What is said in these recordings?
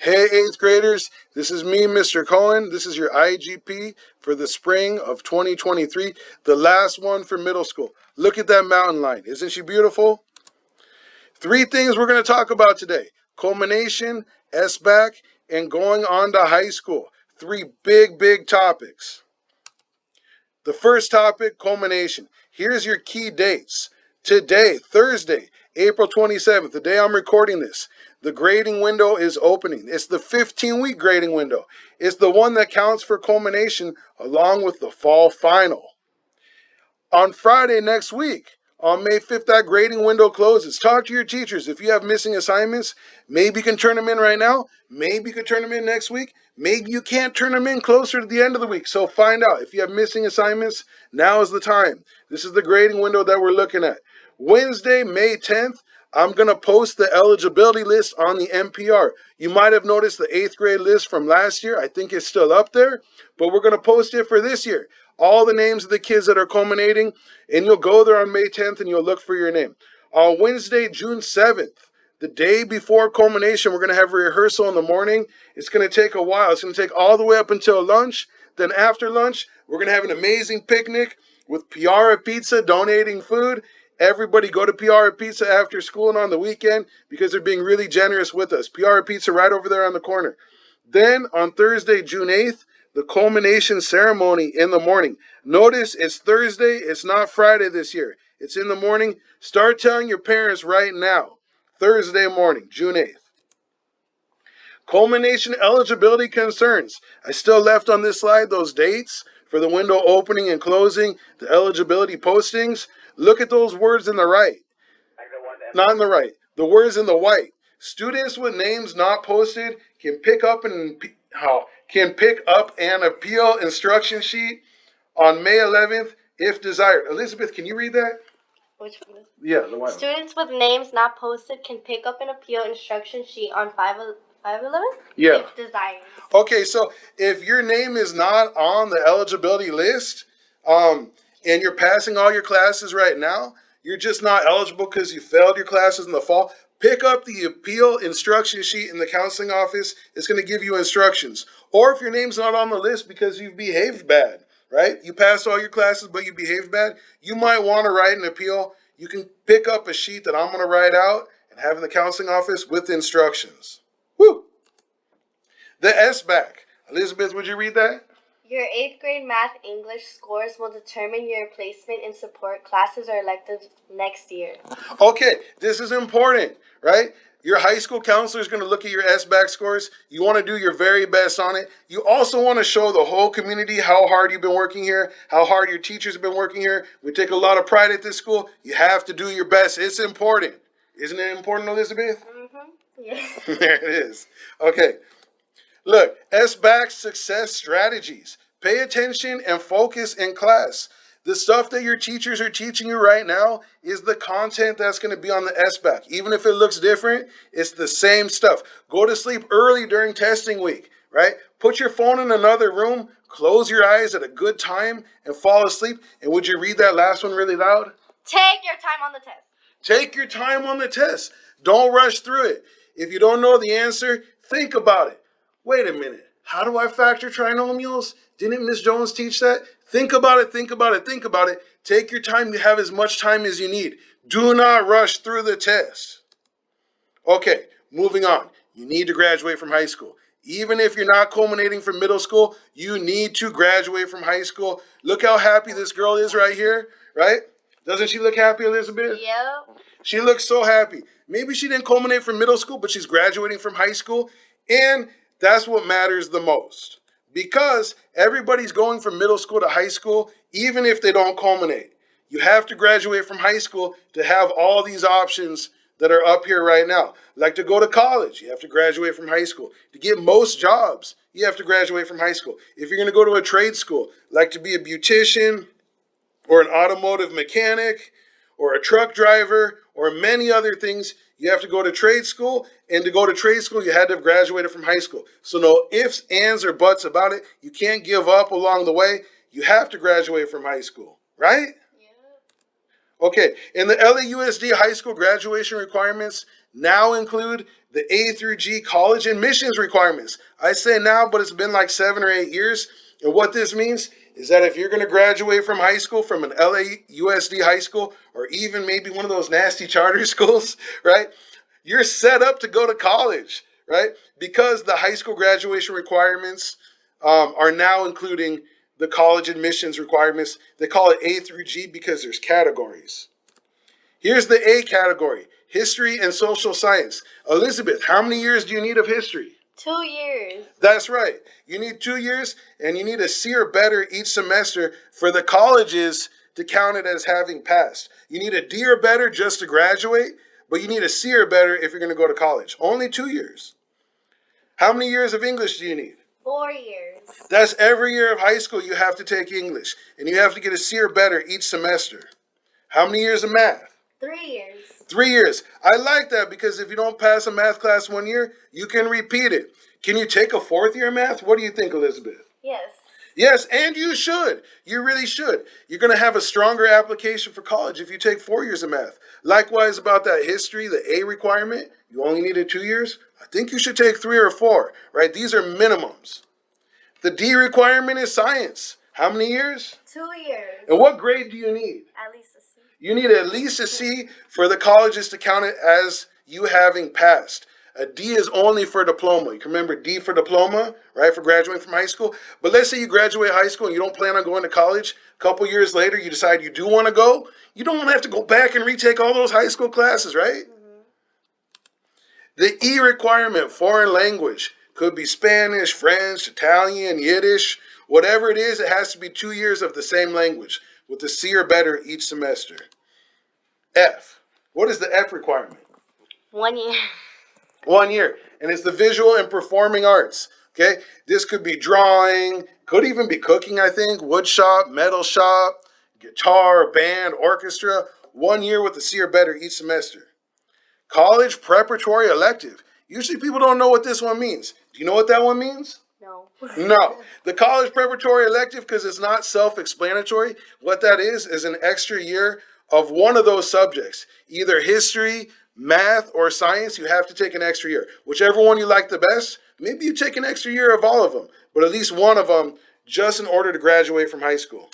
Hey, 8th graders, this is me, Mr. Cohen. This is your IGP for the spring of 2023, the last one for middle school. Look at that mountain line. Isn't she beautiful? 3 things we're going to talk about today: culmination, SBAC, and going on to high school. 3 big topics. The first topic, culmination. Here's your key dates. Today, Thursday, April 27th, the day I'm recording this, the grading window is opening. It's the 15-week grading window. It's the one that counts for culmination along with the fall final. On Friday next week, on May 5th, that grading window closes. Talk to your teachers. If you have missing assignments, maybe you can turn them in right now. Maybe you can turn them in next week. Maybe you can't turn them in closer to the end of the week. So find out. If you have missing assignments, now is the time. This is the grading window that we're looking at. Wednesday, May 10th, I'm going to post the eligibility list on the NPR. You might have noticed the 8th grade list from last year. I think it's still up there, but we're going to post it for this year. All the names of the kids that are culminating, and you'll go there on May 10th and you'll look for your name. On Wednesday, June 7th, the day before culmination, we're going to have a rehearsal in the morning. It's going to take a while. It's going to take all the way up until lunch. Then after lunch, we're going to have an amazing picnic with Piara Pizza donating food. Everybody go to Piara Pizza after school and on the weekend because they're being really generous with us. Piara Pizza right over there on the corner. Then on Thursday, June 8th, the culmination ceremony in the morning. Notice it's Thursday, it's not Friday this year. It's in the morning. Start telling your parents right now. Thursday morning, June 8th. Culmination eligibility concerns. I still left on this slide those dates for the window opening and closing, the eligibility postings. Look at those words in the right. Not in the right. The words in the white. Students with names not posted can pick up an appeal instruction sheet on May 11th if desired. Elizabeth, can you read that? Which one? Yeah, the white one. Students with names not posted can pick up an appeal instruction sheet on 511 Yeah. if desired. Okay, so if your name is not on the eligibility list, and you're passing all your classes right now, you're just not eligible because you failed your classes in the fall, pick up the appeal instruction sheet in the counseling office. It's going to give you instructions. Or if your name's not on the list because you've behaved bad, right? You passed all your classes, but you behaved bad, you might want to write an appeal. You can pick up a sheet that I'm going to write out and have in the counseling office with instructions. Woo! The SBAC. Elizabeth, would you read that? Your 8th grade math English scores will determine your placement in support classes or electives next year. Okay, this is important, right? Your high school counselor is going to look at your SBAC scores. You want to do your very best on it. You also want to show the whole community how hard you've been working here, how hard your teachers have been working here. We take a lot of pride at this school. You have to do your best. It's important. Isn't it important, Elizabeth? Mm-hmm. Yeah. There it is. Okay. Look, SBAC success strategies. Pay attention and focus in class. The stuff that your teachers are teaching you right now is the content that's going to be on the SBAC. Even if it looks different, it's the same stuff. Go to sleep early during testing week, right? Put your phone in another room, close your eyes at a good time, and fall asleep. And would you read that last one really loud? Take your time on the test. Take your time on the test. Don't rush through it. If you don't know the answer, think about it. Wait a minute. How do I factor trinomials? Didn't Miss Jones teach that? Think about it, think about it, think about it. Take your time. You have as much time as you need. Do not rush through the test. Okay, moving on. You need to graduate from high school. Even if you're not culminating from middle school, you need to graduate from high school. Look how happy this girl is right here, right? Doesn't she look happy, Elizabeth? Yep. She looks so happy. Maybe she didn't culminate from middle school, but she's graduating from high school. And that's what matters the most. Because everybody's going from middle school to high school, even if they don't culminate. You have to graduate from high school to have all these options that are up here right now. Like to go to college, you have to graduate from high school. To get most jobs, you have to graduate from high school. If you're going to go to a trade school, like to be a beautician or an automotive mechanic or a truck driver or many other things, you have to go to trade school, and to go to trade school, you had to have graduated from high school. So no ifs, ands, or buts about it. You can't give up along the way. You have to graduate from high school, right? Yeah. Okay, and the LAUSD high school graduation requirements now include the A through G college admissions requirements. I say now, but it's been like 7 or 8 years. And what this means is that if you're going to graduate from high school, from an LAUSD high school, or even maybe one of those nasty charter schools, right? You're set up to go to college, right? Because the high school graduation requirements are now including the college admissions requirements. They call it A through G because there's categories. Here's the A category, history and social science. Elizabeth, how many years do you need of history? 2 years. That's right. You need 2 years, and you need a C or better each semester for the colleges to count it as having passed. You need a D or better just to graduate, but you need a C or better if you're going to go to college. Only 2 years. How many years of English do you need? 4 years. That's every year of high school you have to take English, and you have to get a C or better each semester. How many years of math? 3 years. 3 years. I like that because if you don't pass a math class 1 year, you can repeat it. Can you take a fourth year math? What do you think, Elizabeth? Yes. Yes, and you should. You really should. You're going to have a stronger application for college if you take 4 years of math. Likewise, about that history, the A requirement, you only needed 2 years. I think you should take 3 or 4, right? These are minimums. The D requirement is science. How many years? 2 years. And what grade do you need? At least a C. You need at least a C for the colleges to count it as you having passed. A D is only for diploma. You can remember D for diploma, right, for graduating from high school. But let's say you graduate high school and you don't plan on going to college. A couple years later, you decide you do want to go. You don't have to go back and retake all those high school classes, right? Mm-hmm. The E requirement, foreign language, could be Spanish, French, Italian, Yiddish. Whatever it is, it has to be 2 years of the same language with a C or better each semester. F. What is the F requirement? 1 year. 1 year. And it's the visual and performing arts. Okay? This could be drawing, could even be cooking, I think, wood shop, metal shop, guitar, band, orchestra. 1 year with a C or better each semester. College preparatory elective. Usually people don't know what this one means. Do you know what that one means? No. No. The college preparatory elective, because it's not self-explanatory, what that is an extra year of one of those subjects. Either history, math, or science, you have to take an extra year. Whichever one you like the best, maybe you take an extra year of all of them, but at least one of them just in order to graduate from high school.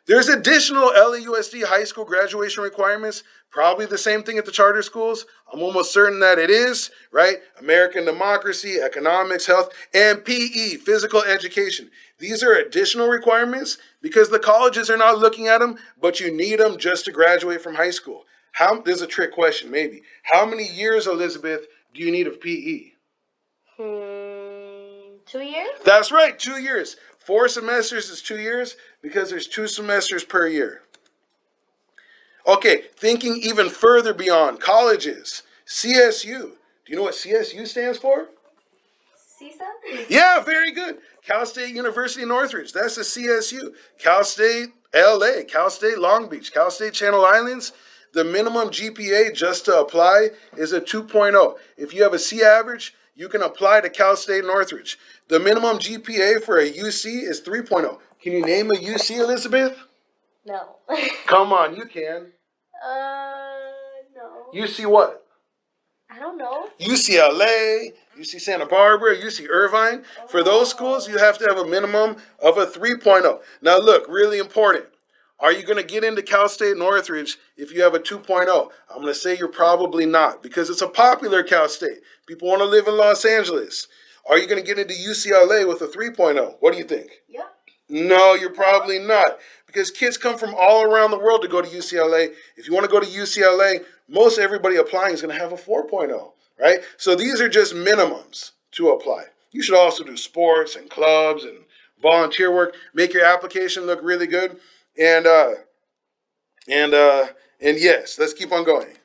There's additional LAUSD high school graduation requirements, probably the same thing at the charter schools. I'm almost certain that it is, right? American democracy, economics, health, and PE, physical education. These are additional requirements because the colleges are not looking at them, but you need them just to graduate from high school. This is a trick question, maybe. How many years, Elizabeth, do you need of PE? 2 years? That's right, 2 years. 4 semesters is 2 years because there's 2 semesters per year. Okay, thinking even further beyond colleges, CSU. Do you know what CSU stands for? CSU? Yeah, very good. Cal State University Northridge. That's the CSU. Cal State LA, Cal State Long Beach, Cal State Channel Islands. The minimum GPA just to apply is a 2.0. If you have a C average, you can apply to Cal State Northridge. The minimum GPA for a UC is 3.0. Can you name a UC, Elizabeth? No. Come on, you can. No. UC what? I don't know. UCLA, UC Santa Barbara, UC Irvine. For those schools, you have to have a minimum of a 3.0. Now look, really important. Are you going to get into Cal State Northridge if you have a 2.0? I'm going to say you're probably not because it's a popular Cal State. People want to live in Los Angeles. Are you going to get into UCLA with a 3.0? What do you think? Yeah. No, you're probably not because kids come from all around the world to go to UCLA. If you want to go to UCLA, most everybody applying is going to have a 4.0, right? So these are just minimums to apply. You should also do sports and clubs and volunteer work. Make your application look really good. And yes, let's keep on going.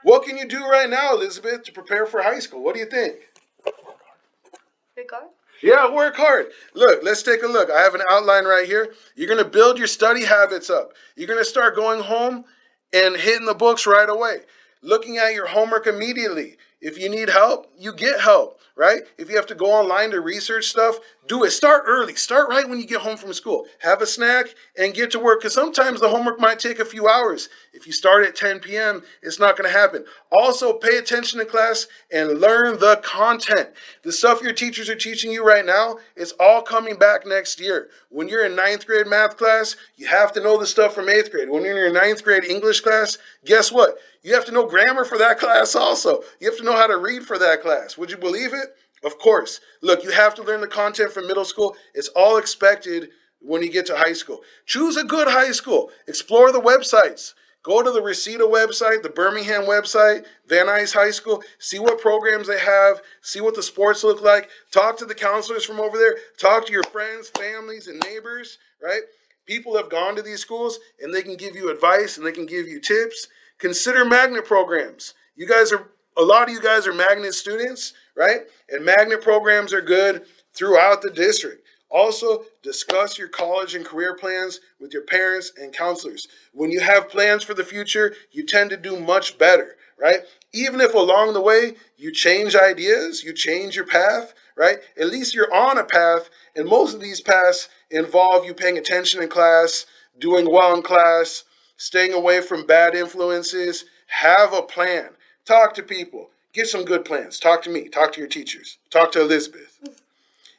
What can you do right now, Elizabeth, to prepare for high school? What do you think? Work hard? Yeah, work hard. Look, let's take a look. I have an outline right here. You're going to build your study habits up. You're going to start going home and hitting the books right away. Looking at your homework immediately. If you need help, you get help, right? If you have to go online to research stuff, do it. Start early. Start right when you get home from school. Have a snack and get to work because sometimes the homework might take a few hours. If you start at 10 p.m., it's not going to happen. Also, pay attention to class and learn the content. The stuff your teachers are teaching you right now, it's all coming back next year. When you're in ninth grade math class, you have to know the stuff from eighth grade. When you're in your ninth grade English class, guess what? You have to know grammar for that class also. You have to know how to read for that class. Would you believe it? Of course. Look, you have to learn the content from middle school. It's all expected when you get to high school. Choose a good high school. Explore the websites. Go to the Reseda website, the Birmingham website, Van Nuys High School. See what programs they have. See what the sports look like. Talk to the counselors from over there. Talk to your friends, families, and neighbors, right? People have gone to these schools, and they can give you advice, and they can give you tips. Consider magnet programs. A lot of you guys are magnet students, right? And magnet programs are good throughout the district. Also, discuss your college and career plans with your parents and counselors. When you have plans for the future, you tend to do much better, right? Even if along the way you change ideas, you change your path, right? At least you're on a path, and most of these paths involve you paying attention in class, doing well in class, staying away from bad influences. Have a plan. Talk to people. Get some good plans. Talk to me. Talk to your teachers. Talk to Elizabeth.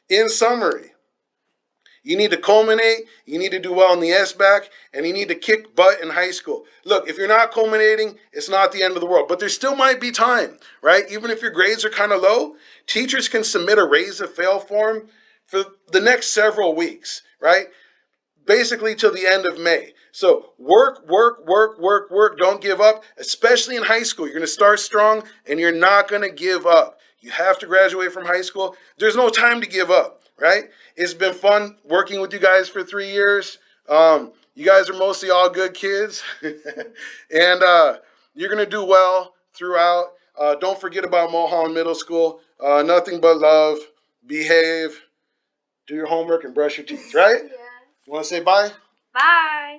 In summary, you need to culminate, you need to do well in the SBAC, and you need to kick butt in high school. Look, if you're not culminating, it's not the end of the world, but there still might be time, right? Even if your grades are kind of low, teachers can submit a raise or fail form for the next several weeks, right? Basically till the end of May. So work, work, work, work, work. Don't give up, especially in high school. You're going to start strong and you're not going to give up. You have to graduate from high school. There's no time to give up, right? It's been fun working with you guys for 3 years. You guys are mostly all good kids. And you're going to do well throughout. Don't forget about Mulholland Middle School. Nothing but love. Behave. Do your homework and brush your teeth, right? Yeah. You want to say bye? Bye.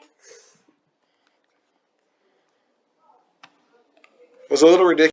It was a little ridiculous.